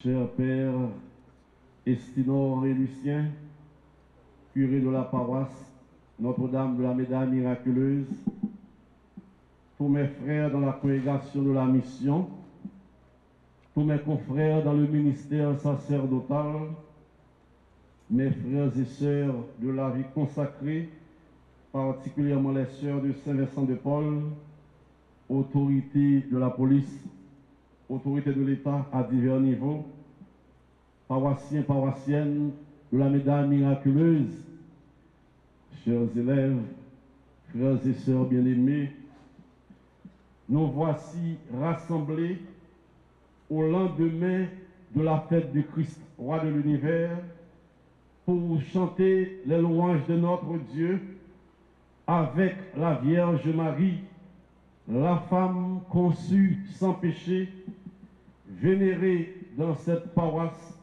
Cher Père Estinor et Lucien, curé de la paroisse Notre-Dame de la Médaille Miraculeuse, tous mes frères dans la congrégation de la mission, tous mes confrères dans le ministère sacerdotal, mes frères et sœurs de la vie consacrée, particulièrement les sœurs de Saint-Vincent de Paul, autorités de la police, autorités de l'État à divers niveaux, paroissiens, paroissiennes de la Médaille Miraculeuse, chers élèves, frères et sœurs bien-aimés, nous voici rassemblés au lendemain de la fête du Christ, roi de l'univers, pour chanter les louanges de notre Dieu avec la Vierge Marie, la femme conçue sans péché, vénérée dans cette paroisse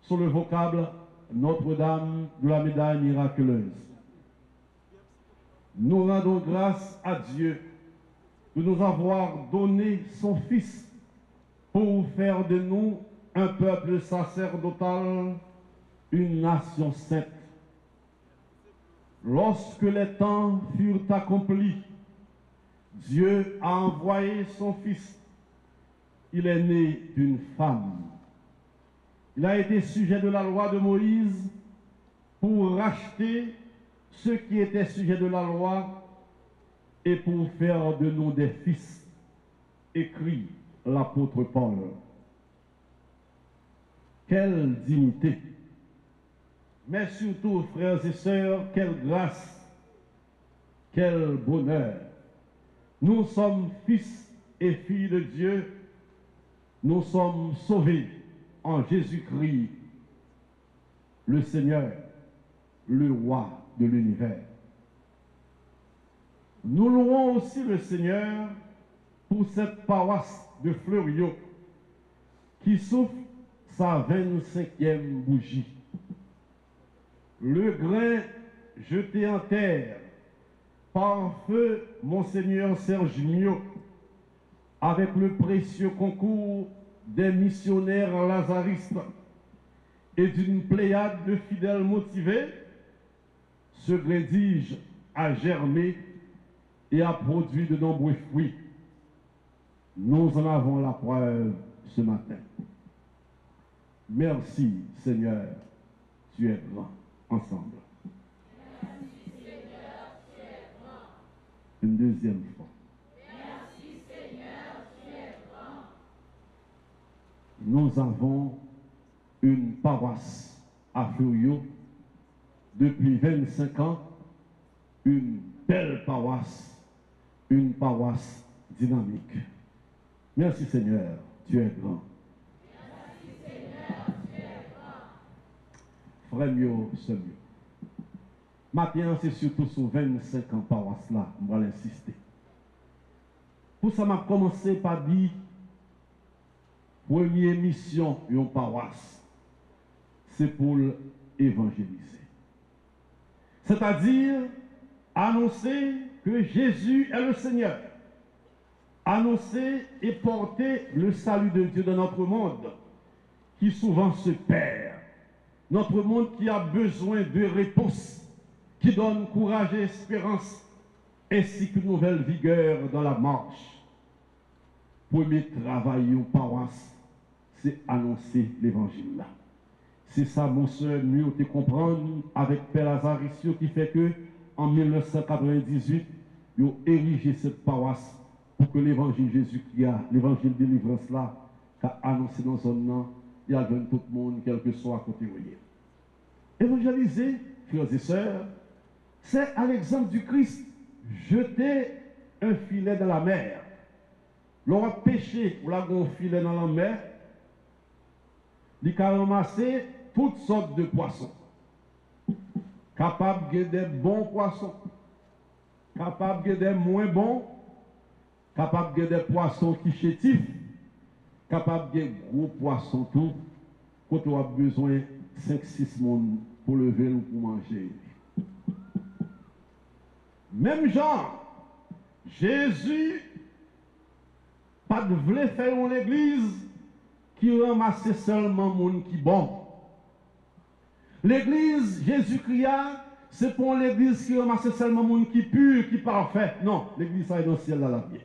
sous le vocable Notre-Dame de la Médaille Miraculeuse. Nous rendons grâce à Dieu de nous avoir donné son Fils pour faire de nous un peuple sacerdotal, une nation sainte. Lorsque les temps furent accomplis, Dieu a envoyé son Fils. Il est né d'une femme. Il a été sujet de la loi de Moïse pour racheter ceux qui étaient sujets de la loi et pour faire de nous des fils, écrit l'apôtre Paul. Quelle dignité! Mais surtout, frères et sœurs, quelle grâce, quel bonheur! Nous sommes fils et filles de Dieu, nous sommes sauvés en Jésus-Christ, le Seigneur, le roi de l'univers. Nous louons aussi le Seigneur pour cette paroisse de Fleuriot qui souffle sa 25e bougie. Le grain jeté en terre par feu Monseigneur Serge Miot avec le précieux concours des missionnaires lazaristes et d'une pléiade de fidèles motivés, ce grédige a germé et a produit de nombreux fruits. Nous en avons la preuve ce matin. Merci Seigneur, tu es grand. Ensemble. Merci Seigneur, tu es grand. Une deuxième fois. Merci Seigneur, tu es grand. Nous avons une paroisse à Fleuriot depuis 25 ans, une belle paroisse, une paroisse dynamique. Merci Seigneur, tu es grand. Merci Seigneur, tu es grand. Frère mieux, c'est mieux. Maintenant, c'est surtout sur 25 ans paroisse là, on va l'insister. Pour ça, m'a commencé par dire première mission d'une paroisse, c'est pour évangéliser. C'est-à-dire annoncer que Jésus est le Seigneur. Annoncer et porter le salut de Dieu dans notre monde qui souvent se perd. Notre monde qui a besoin de réponses, qui donne courage et espérance, ainsi qu'une nouvelle vigueur dans la marche. Premier travail aux paroisses, c'est annoncer l'évangile là. C'est ça, mon soeur, mieux te comprendre avec Père Lazarissio qui fait que, en 1998, ils ont érigé cette paroisse pour que l'évangile Jésus-Christ, l'évangile de délivrance là, qu'a annoncé dans son nom, il y a tout le monde, quel que soit à côté où il est. Évangéliser, frères et sœurs, c'est à l'exemple du Christ, jeter un filet dans la mer. L'on a pêché ou l'a un filet dans la mer, il a ramassé toutes sortes de poissons. Capable de des bons poissons, capable de des moins bons, capable de des poissons qui chétifs, capable de gros poissons tout, quand on a besoin 5-6 monde pour lever ou pour manger. Même genre, Jésus pas de voulait faire une église qui ramasse seulement monde qui bon. L'église Jésus-Christ, c'est pour l'église qui ramasse seulement monde qui pur, qui parfait. Non, l'église ça est dans le ciel là la vie.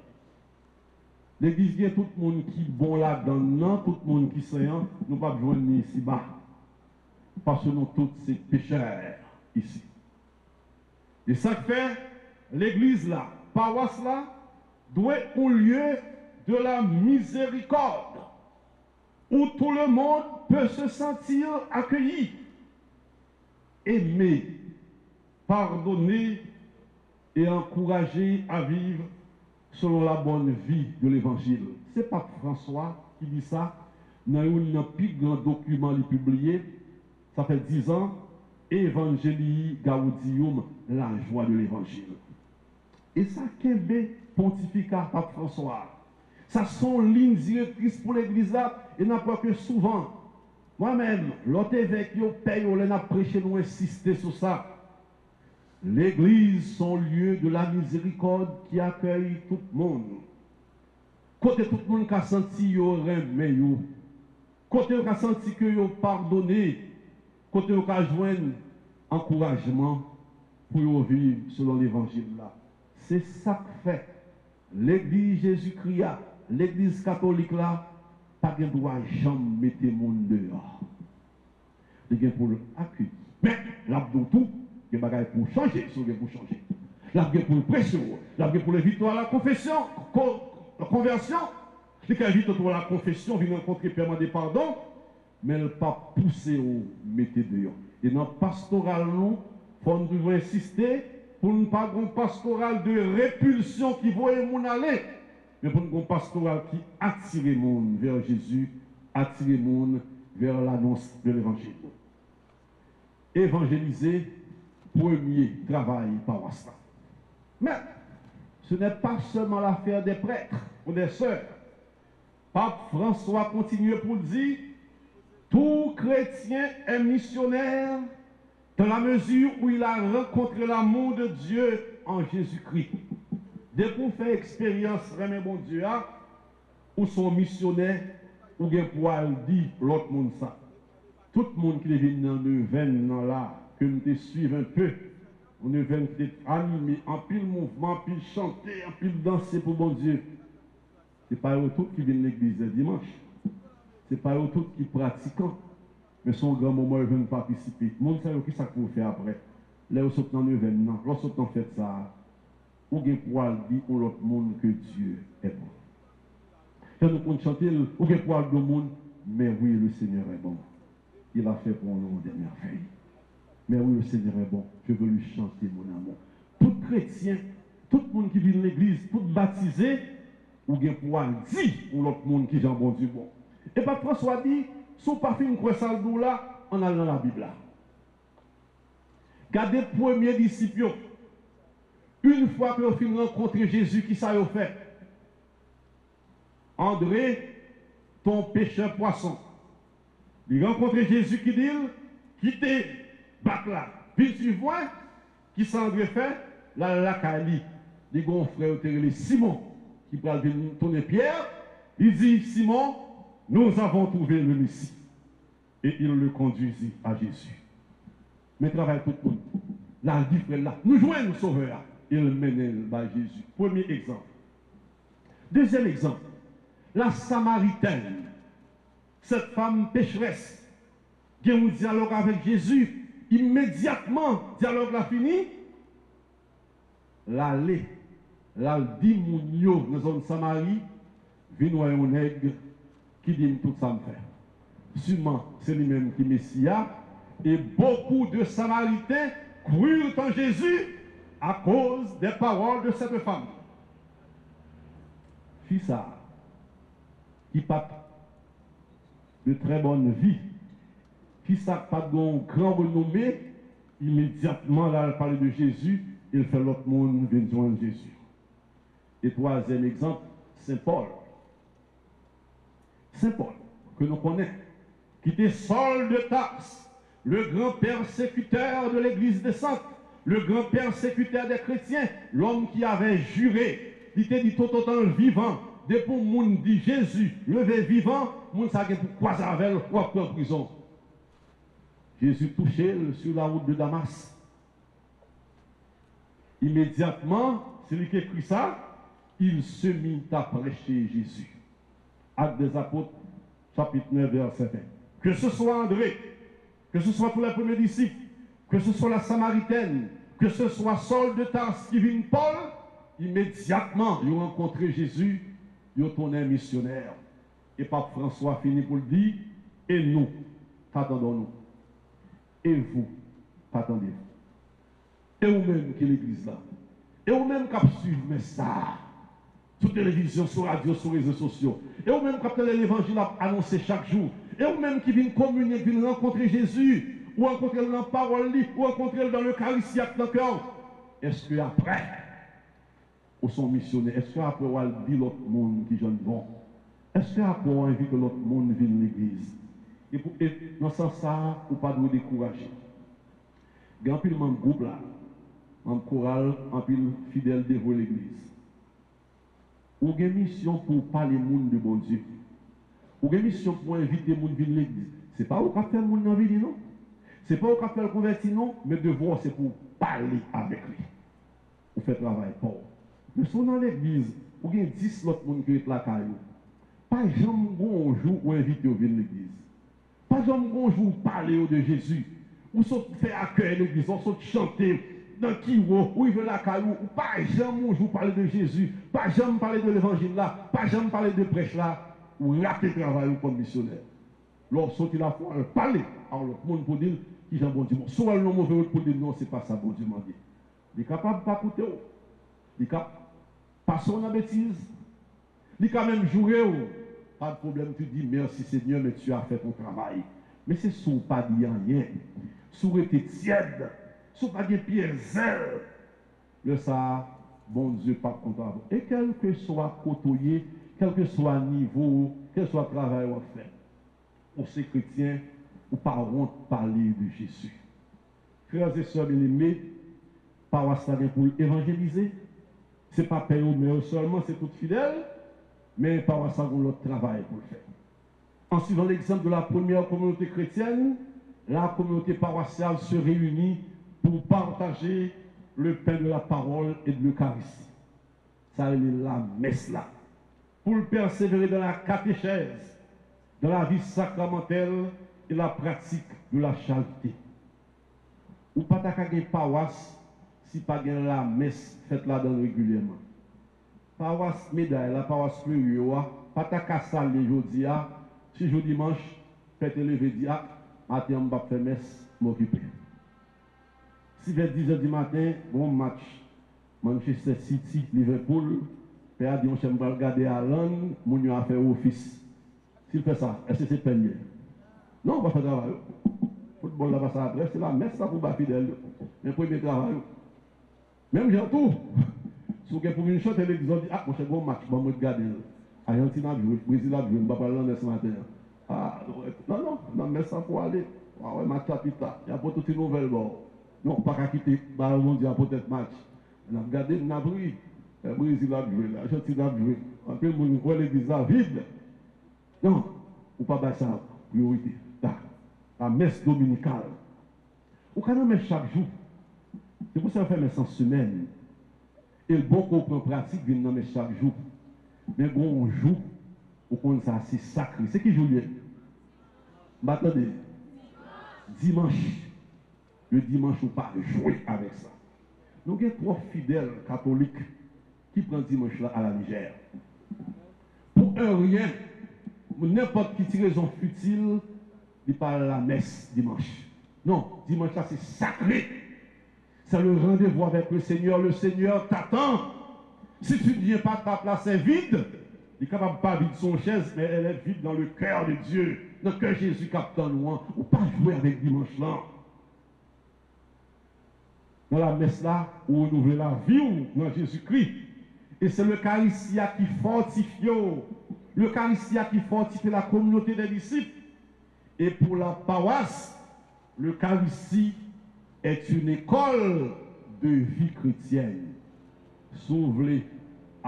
L'église il y a tout le monde qui bon là-dedans, non, tout le monde qui saillant, nous pas besoin ni ici bas. Parce que nous tous ces pécheurs ici. Et ça fait l'église là, paroisse là, doit être un lieu de la miséricorde, où tout le monde peut se sentir accueilli, aimé, pardonné et encouragé à vivre selon la bonne vie de l'évangile. C'est pas François qui dit ça, dans un plus grand document publié, ça fait 10 ans, Evangelii Gaudium, la joie de l'évangile. Et ça, qu'est pontificat Pape François. Ça sont lignes directrices pour l'église là, et n'a pas que souvent. Moi-même, l'autre évêque qui paye, on a prêché, nous insister sur ça. L'église, son lieu de la miséricorde qui accueille tout le monde. Côté tout le monde qui a senti qu'il remet, côté qui a senti qu'il a pardonné, côté qui a joint encouragement pour vivre selon l'évangile là. C'est ça que fait l'église Jésus-Christ, l'église catholique là, pas de droit jamais mettre le monde dehors. Il y a pour l'accueillir. Mais l'abdou tout, il y a des pour changer, il y a pour changer. L'abdou pour le pression, l'abdou pour les victoires à la confession, la conversion. Il y a vite pour la confession, vient rencontrer paiement des pardons, mais elle pas pousser au mettre dehors. Et dans le pastoral, nous, faut nous insister pour ne pas avoir un pastoral de répulsion qui voit les gens aller, mais pour un pastoral qui attire les gens vers Jésus, attire les gens vers l'annonce de l'évangile. Évangéliser, premier travail paroissial. Mais ce n'est pas seulement l'affaire des prêtres ou des sœurs. Pape François continue pour dire, tout chrétien est missionnaire dans la mesure où il a rencontré l'amour de Dieu en Jésus-Christ. Dès qu'on fait expérience, vraiment bon Dieu, ou son missionnaire, ou bien pour dire l'autre monde ça. Tout le monde qui est venu dans le vin là, que nous te suivons un peu, on est venu animé, en pile mouvement, en pile chanter, en pile danser pour bon Dieu. Ce n'est pas eux tous qui viennent à l'église le dimanche. Ce n'est pas eux tous qui pratiquent. Mais son grand moment, ils viennent participer. Le monde sait qui ça pour faire après. Là, ils sont dans le événement. Lorsqu'ils ont fait ça, ou bien pour dire à l'autre monde que Dieu est bon. Quand nous pouvons chanter, ou bien pour dire au monde, mais oui, le Seigneur est bon. Il a fait pour nous des merveilles. Mais oui, le Seigneur est bon. Je veux lui chanter mon amour. Tout chrétien, tout le monde qui vit dans l'église, tout baptisé, ou bien pour dire à l'autre monde qui est bon Dieu bon. Et Pape François dit, si on pas fait une croix là, on a dans la Bible là. Gardez les premiers disciples. Une fois que vous finissez rencontrer Jésus, qui ça a fait? André, ton pêcheur poisson. Il rencontre Jésus qui dit, quittez bac là. Puis tu vois, qui ça André fait? La Kali. Les grands frères, Simon, qui va venir tourner Pierre. Il dit, Simon, nous avons trouvé le Messie. Et il le conduisit à Jésus. Mais travaille tout le monde. Là, il dit, frère, là, nous jouons le sauveur. Il mène à Jésus. Premier exemple. Deuxième exemple. La Samaritaine. Cette femme pécheresse. Qui a un dialogue avec Jésus. Immédiatement, dialogue là fini. L'aller. Là, dit mon yo dans la zone Samarie. Vino un nègre qui dit tout ça me fait. Sûrement, c'est lui-même qui est Messia. Et beaucoup de Samaritains crurent en Jésus à cause des paroles de cette femme. Fils ça, qui pas de très bonne vie, fils ça pas de grand renommé, immédiatement là, elle parle de Jésus, il fait l'autre monde venir joindre Jésus. Et troisième exemple, Saint Paul. Saint Paul, que nous connaissons, qui était Saul de Tarse, le grand persécuteur de l'église des saints, le grand persécuteur des chrétiens, l'homme qui avait juré, il était dit tout autant vivant, dès pour moun dit Jésus, levé vivant, moun sa gen pour croiser avec ou en prison. Jésus touché sur la route de Damas. Immédiatement, celui qui écrit ça, il se mit à prêcher Jésus. Actes des Apôtres, chapitre 9, verset 20. Que ce soit André, que ce soit tous les premiers disciples, que ce soit la Samaritaine, que ce soit Saul de Tarse qui vient Paul, immédiatement, ils ont rencontré Jésus, ils ont tourné missionnaire. Et Pape François finit pour le dire, et nous, attendons-nous. Et vous, attendez-vous. Et vous-même qui l'église là. Et vous-même qui suivez ça. Sur télévision, sur radio, sur les réseaux sociaux. Et vous-même qui avez l'évangile annoncé chaque jour. Et vous-même qui viennent communier, qui viennent rencontrer Jésus, ou rencontrer dans la parole, ou rencontrer dans l'Eucharistie dans le cœur. Est-ce que après, ou sont missionnaires, est-ce qu'après, on dit l'autre monde qui jeune bon? Est-ce qu'après, on invite l'autre monde à venir l'église? Et dans ce sens, ça, ou pas de décourager. Il y a un pile de groupe là, un choral, un pile fidèle dévoué l'église. Ou une mission pour parler monde de bon Dieu. Ou une mission pour inviter les gens à venir l'église. Ce n'est pas au café le monde dans la vie, non? Ce n'est pas au café le converti, non? Mais devoir, c'est pour parler avec lui. Ou faire travail pour. Mais si on est dans l'église, ou il y a 10 autres personnes qui sont là, pas jamais un jour où inviter à venir l'église. Pas jamais un jour parler de Jésus. Ou faire accueillir l'église, ou chanter dans qui où il veut la caillou, ou pas jamais un jour parler de Jésus, pas jamais parler de l'évangile là, pas jamais parler de prêche là, ou rater le travail comme missionnaire. Lorsqu'il a foi, parler à l'autre monde pour dire qui j'en bon Dieu. Soit le mauvais pour dire non, c'est pas ça, bon Dieu m'a dit. Il est capable de pas écouter. Il est capable de passer en bêtise. Il est quand même jouer. Pas de problème, tu dis merci Seigneur, mais tu as fait ton travail. Mais c'est sous pas dire rien. Sous été tiède. Sous pas dire pierre zèle. Le ça, bon Dieu, pas content. Et quel que soit côtoyé, quel que soit niveau, quel soit travail on fait, pour ces chrétiens, ou pas honte parler de Jésus. Frères et sœurs bien-aimés, paroisse pour évangéliser, ce n'est pas payé mais seulement, c'est tout fidèle, mais paroisse pour l'autre travail pour le faire. En suivant l'exemple de la première communauté chrétienne, la communauté paroissiale se réunit pour partager le pain de la parole et de l'Eucharistie. Ça est la messe là. Pour persévérer dans la catéchèse, dans la vie sacramentelle et la pratique de la charité. Ou pas ta kage paroisse si pas gen la messe faite là-dedans régulièrement. Paroisse médaille, la paroisse plurielle, pas ta cassale les jeudi, si jeudi dimanche, fête levé dia, matin on va faire messe, m'occuper. Si vers 10h du matin, bon match, Manchester City, Liverpool, père dit on va regarder à Londres, mon a fait office. S'il fait ça, est-ce que c'est peigné? Non, on va faire travail. Football là, ça après, c'est la messe là pour bas fidèle. Mais premier travail. Même j'ai tout. Si vous avez pour une chante, l'église dit, ah, mon cher, bon match, bon, moi, regarder. Argentine a joué, Brésil a joué, on va pas parler ce matin. Ah, non, mais ça pour aller. Ah ouais, match à pita. Il y a pas toute une nouvelle bon. Non, pas qu'à quitter, bah, on dit, peut-être match. On a regardé, on a pris. Brésil a joué, l'Argentine a joué. Un peu, on voit l'église là vide. Non, ou pas baisser ça, priorité. La messe dominicale. Ou quand on met chaque jour. C'est pour ça qu'on fait messe en semaine. Et le bon qu'on prend pratique, vient dans messe chaque jour. Mais bon, on joue, on ça c'est sacré. C'est qui joue? Attendez. Dimanche. Le dimanche, on pas jouer avec ça. Nous avons trois fidèles catholiques qui prennent dimanche là à la Niger. Pour un rien, n'importe qui raison futile, il parle la messe dimanche. Non, dimanche là c'est sacré. C'est le rendez-vous avec le Seigneur. Le Seigneur t'attend. Si tu ne viens pas, ta place est vide. Il est capable de pas vide son chaise, mais elle est vide dans le cœur de Dieu. Dans le cœur de Jésus captant nous. Ou pas jouer avec dimanche là. Dans la messe là, où on ouvre la vie dans Jésus-Christ. Et c'est l'Eucharistia qui fortifie. L'Eucharistia qui fortifie la communauté des disciples. Et pour la paroisse, l'Eucharistie est une école de vie chrétienne. Si vous voulez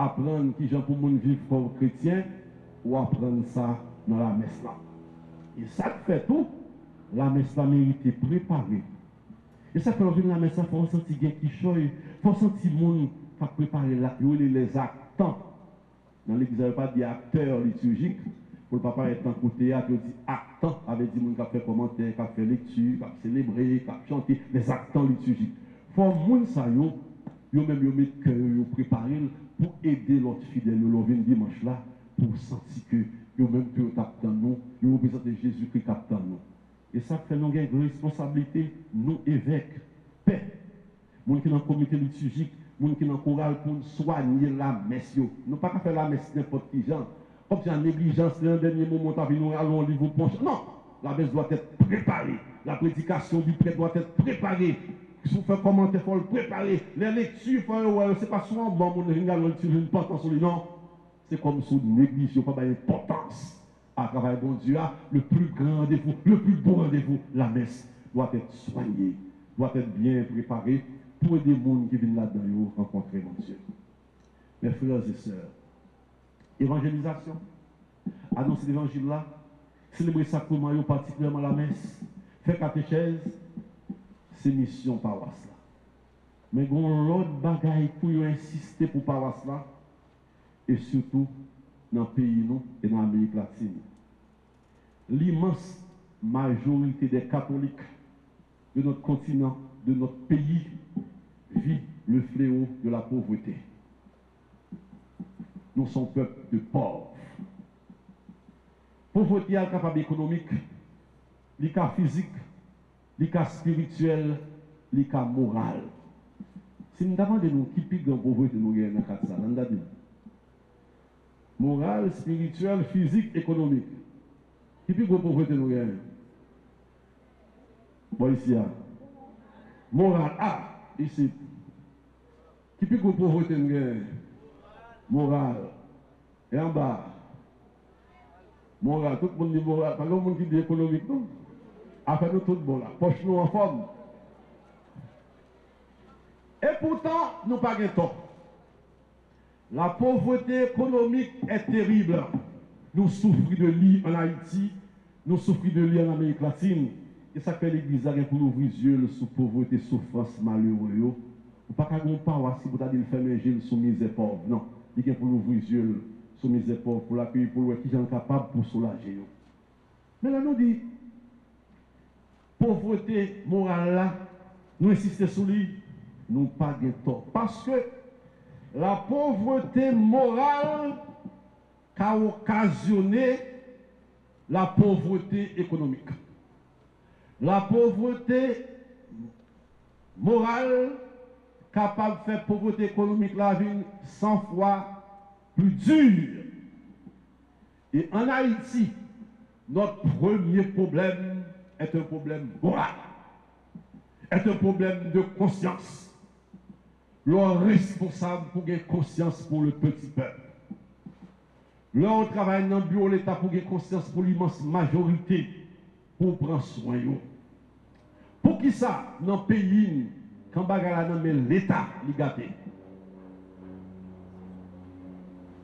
apprendre qui gens pour moun vivre comme chrétien, ou apprendre ça dans la messe là. Et ça fait tout, la messe là mérite préparer. Et ça fait aujourd'hui la messe là, il faut sentir qui choye, il faut sentir moun qui a préparé là, les actants. Dans l'église, il n'y a pas dit acteur liturgique. Pour le papa être en théâtre, il dit actant, avec des gens qui ont fait commentaire, qui ont fait lecture, qui ont célébré, qui ont chanté, les actants liturgiques. Il faut que ça yo même yo mettre cœur, yo préparer pour aider l'autre fidèle, yo vient dimanche là, pour sentir que yo même que yo tape dans nous, yo représente Jésus-Christ qui dans nous. Et ça fait nous une responsabilité, nous évêques, paix, nous qui dans le comité liturgique, nous qui dans le choral pour soigner la messe. Nous pas faire la messe n'importe qui genre. Comme si en négligence, le dernier moment, nous allons livre penche. Non, la messe doit être préparée. La prédication du prêtre doit être préparée. Si vous faites commenter, il faut le préparer. Les lectures, ce n'est pas souvent bon, on regarde la lecture, une importance sur lui, non. C'est comme si on néglige, pas d'importance à travailler bon Dieu. Le plus grand rendez-vous, le plus beau rendez-vous, la messe doit être soignée, doit être bien préparée pour aider les gens qui viennent là-dedans rencontrer mon Dieu. Mes frères et sœurs, évangélisation, annoncer l'évangile là, célébrer sacrement, particulièrement la messe, faire catéchèse, c'est mission paroisse là. Mais il y a l'autre bagaille pour insister pour paroisse là, et surtout dans le pays nous et dans l'Amérique latine. L'immense majorité des catholiques de notre continent, de notre pays, vit le fléau de la pauvreté. Nous sommes peuple de pauvres. Pauvreté est capable économique, les cas physique, les cas spirituel, les cas moral. Si nous demandons qui pique en pauvreté nous gagnons dans quatre salles, nous avons moral, spirituel, physique, économique. Qui pique en pauvreté nous gagnons? Bon ici, moral, ici. Qui pique en pauvreté nous gagnons? Moral. Et en bas, moral, tout le monde dit moral. Pas le monde qui dit économique, non? Après nous, tout bon là. Poche nous en forme. Et pourtant, nous pas de tort. La pauvreté économique est terrible. Nous souffrons de lit en Haïti, nous souffrons de lit en Amérique latine. Et ça fait l'Église pour ouvrir les yeux sur pauvreté, souffrance, malheureux. Ou pas qu'à un paroisse si vous avez fait un gilles sous misère pauvre. Non. Il y a pour ouvrir les yeux sur misère pauvre, pour l'accueillir, pour qui sont capables pour soulager. Mais là, nous dit, pauvreté morale là, nous insistons sur lui, nous pas de tort. Parce que la pauvreté morale a occasionné la pauvreté économique. La pauvreté morale capable de faire pauvreté économique la vie 100 fois plus dure. Et en Haïti, notre premier problème est un problème moral, est un problème de conscience. L'homme responsable pour gagner conscience pour le petit peuple. L'homme travaille dans le bureau de l'État pour gagner conscience pour l'immense majorité, pour prendre soin de eux. Pour qui ça, dans le pays, quand bagala nan men l'État, li gâté.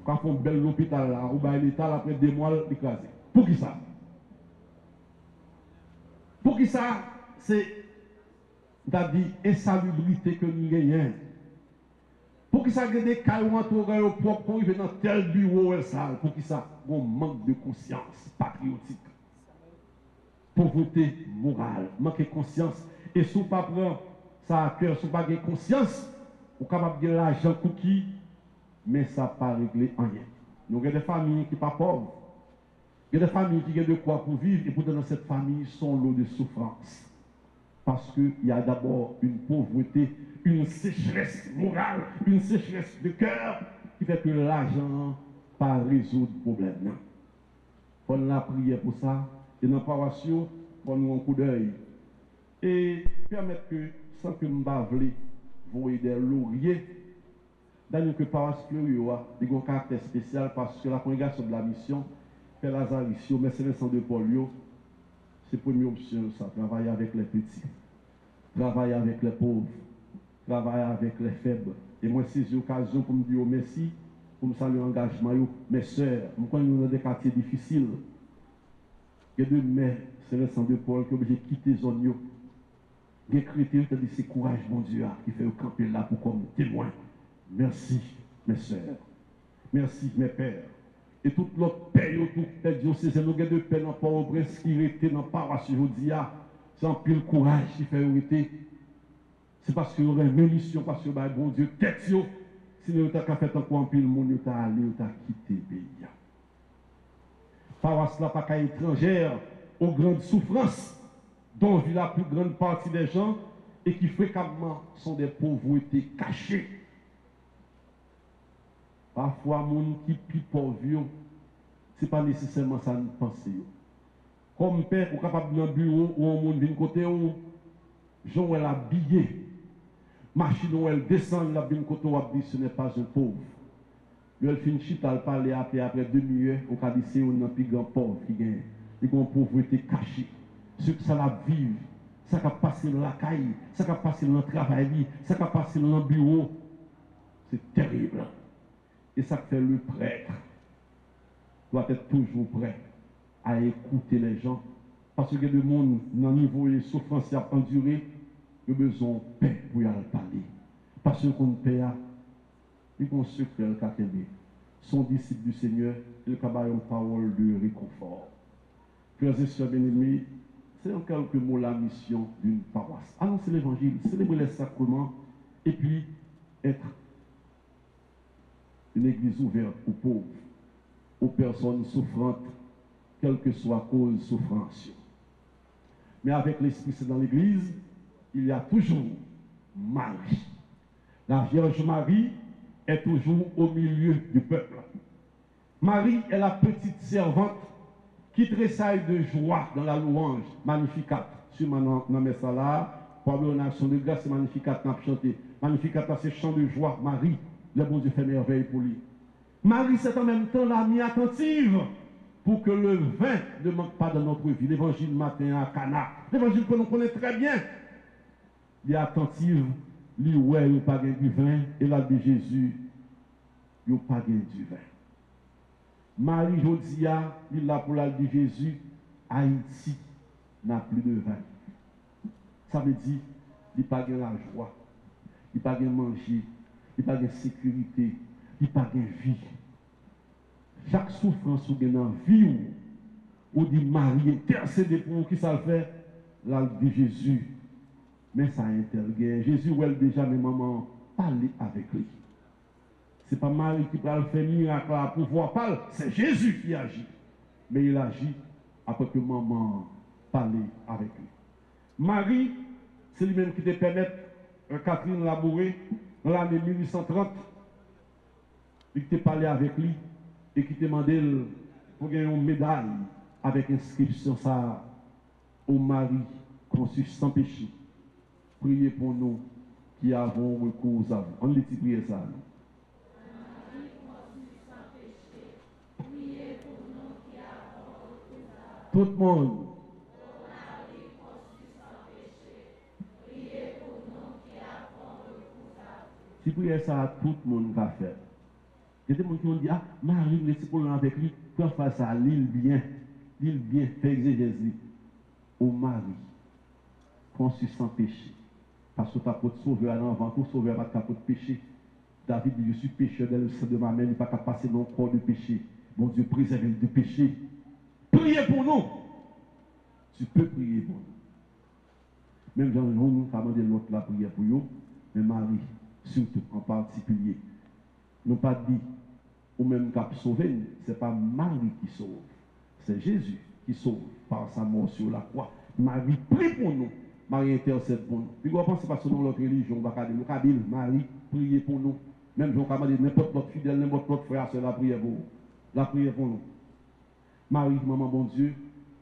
Quand on bel l'hôpital là, ou bien l'État après 2 mois écrasé. Pour qui ça? Pour qui ça? C'est c'est-à-dire insalubrité que nous gagnons. Pour qui ça, des cailloux entourés au propre pour arriver dans tel bureau ou salle? Pour qui ça? On manque de conscience patriotique. Pauvreté morale, manque de conscience. Et si vous ne prenez pas ça à cœur, si vous n'avez pas de conscience, vous êtes capable de l'argent pour qui? Mais ça n'a pas réglé rien. Nous avons des familles qui ne sont pas pauvres. Il y a des familles qui ont de quoi pour vivre et pourtant dans cette famille sont l'eau de souffrance. Parce qu'il y a d'abord une pauvreté, une sécheresse morale, une sécheresse de cœur qui fait que l'argent ne peut pas résoudre le problème. Il faut la prière pour ça. Et dans la paroisse, il faut nous un coup d'œil. Et permettre que, sans que nous ne voyons des lauriers, dans que paroisse Fleurio, il y a un caractère spécial parce que la congrégation de la mission, fait Lazarisio, mais c'est de Paulio, c'est la première option, ça, travailler avec les petits, travailler avec les pauvres, travailler avec les faibles. Et moi, c'est l'occasion pour me dire merci pour me saluer l'engagement, mes soeurs, nous connaissons dans des quartiers difficiles. Il y a deux mères, c'est le sang de Paul qui est obligé de quitter la zone. Il y a chrétien qui dit c'est courage, mon Dieu, qui fait camper là pour comme témoin. Merci, mes soeurs. Merci, mes pères. Et toute l'autre paix, tout paix diocèse, nous avons de paix dans Port-au-Prince qui était dans la paroisse aujourd'hui. C'est un pile courage qui fait arrêter. C'est parce qu'il y aurait une mission, parce que bon Dieu, tête, sinon vous avez fait encore un pile, monde, vous avez allé, vous avez quitté le pays. Paroisse là, pas étrangère, aux grandes souffrances, dont vit la plus grande partie des gens, et qui fréquemment sont des pauvretés cachées. Parfois, les gens qui sont plus pauvres, ce n'est pas nécessairement ça nous penser. Comme père, vous êtes capable d'un bureau où on vient côté où Jean est habillé. Machine où elle descend, la bien côté où dit ce n'est pas un pauvre. Le fin chita al parler après 2 minutes, au cas c'est un plus grand pauvre qui gagne. Il y a une pauvreté cachée. Ce que ça la vive, ça qui a passé dans la caille, ça qui a passé dans le travail, ça qui a passé dans le bureau. C'est terrible. Et ça fait le prêtre doit être toujours prêt à écouter les gens. Parce que le monde, dans le niveau de souffrance à endurer, il a besoin de paix pour y aller parler. Parce que qu'on paie, il y a un secret, le Kakembe. Son disciple du Seigneur, il a une parole de réconfort. Frères et sœurs bien-aimés, c'est en quelques mots la mission d'une paroisse. Annoncer l'évangile, célébrer les sacrements, et puis être une église ouverte aux pauvres, aux personnes souffrantes, quelle que soit la cause souffrance. Mais avec l'Esprit Saint dans l'église, il y a toujours Marie. La Vierge Marie est toujours au milieu du peuple. Marie est la petite servante qui tressaille de joie dans la louange Magnificat. Si maintenant, dans mes là, pour la nation de grâce, c'est Magnificat n'a chanté. Magnificat, c'est chant de joie. Marie, le bon Dieu fait merveille pour lui. Marie, c'est en même temps l'amie attentive pour que le vin ne manque pas dans notre vie. L'évangile matin à Cana, l'évangile que nous connaissons très bien. Il est attentive, lui, ouais, il n'y a pas du vin, et là, de Jésus, il n'y a pas du vin. Marie Jodia, il là pour la de Jésus, Haïti n'a plus de vin. Ça veut dire, il n'y a pas de la joie, il n'y a pas de manger, il n'y a pas de sécurité, il n'y a pas de vie. Chaque souffrance ou dans la vie ou dit Marie intercéder pour vous, qui ça le fait, là de Jésus. Mais ça interroge. Jésus, où elle déjà, mes mamans, parler avec lui. Ce n'est pas Marie qui va le faire miracle à pouvoir parler, c'est Jésus qui agit. Mais il agit après que maman parle avec lui. Marie, c'est lui-même qui te permet, Catherine Labouré, dans l'année 1830, il te parlé avec lui et qui te demandé pour gagner une médaille avec inscription ça au mari conçu sans péché. Priez pour nous qui avons recours à vous. On dit prier ça. Tout le monde. Si priez ça à tout le monde va faire. Il y a des gens qui ont dit, ah, Marie, laissez pour avec lui, pour faire ça, l'île bien, fait exégèse au mari, conçu sans péché. Parce que tu as sauvé à l'envant, tout sauvé à pas de péché. David dit, je suis pécheur dans le sang de ma mère, il n'est pas qu'à passer dans le corps de péché. Mon Dieu, préserve du péché. Priez pour nous. Tu peux prier pour nous. Même Jean, nous avons demandé l'autre la prière pour nous, mais Marie, surtout en particulier. Nous pas dit, ou même qu'à sauver, ce n'est pas Marie qui sauve, c'est Jésus qui sauve par sa mort sur la croix. Marie prie pour nous, Marie intercède pour nous. Puis vous pensez pas selon notre religion, Marie priez pour nous. Même je vous dire n'importe l'autre fidèle, n'importe l'autre frère, c'est la prière pour vous. La prière pour nous. Marie, maman bon Dieu,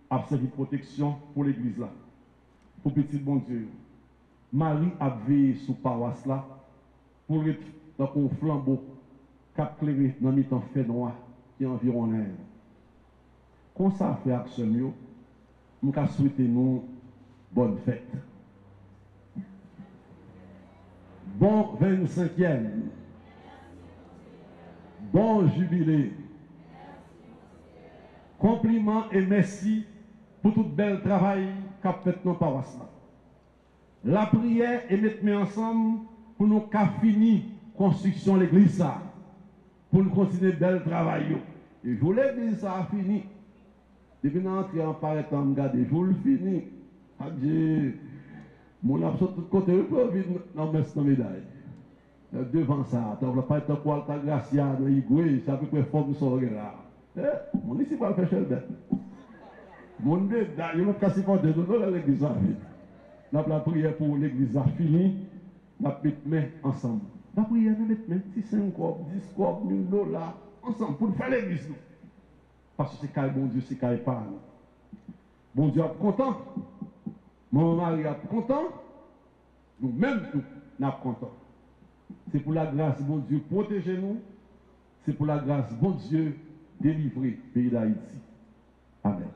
a servi de protection pour l'église là, pour petit bon Dieu. Marie a veillé sous paroisse là, pour être dans un flambeau cap clairé dans le temps fait noir qui environne elle. Comme ça, frère Axel, nous souhaitons nous bonne fête. Bon 25e. Bon jubilé. Compliments et merci pour tout bel travail qu'a fait nos paroisses. La prière et mettre ensemble pour nous qu'a fini construction de l'église pour nous continuer bel travail. Et je l'église ça a fini. Depuis l'entrée en paraîtant, regardez, je le fini. Adieu. Mon absent de tout côté, je peux vivre dans la médaille. Devant ça, tu n'as pas été pour ta gracia, dans l'igoué, c'est à peu près forme sur le là. Mon ici va faire chez mon Dieu, je ne vais pas casser de nous dans l'église à vie. La prière pour l'église a fini, la mettre main ensemble. La prière, nous mettons main, si 5 corps, 10 corps, 1000 dollars, ensemble pour faire l'église. Parce que c'est quand bon Dieu, c'est quand il parle. Bon Dieu est content. Mon mari est content. Nous-mêmes, nous sommes contents. C'est pour la grâce, bon Dieu, protégez-nous. C'est pour la grâce, bon Dieu, délivrer le pays d'Haïti. Amen.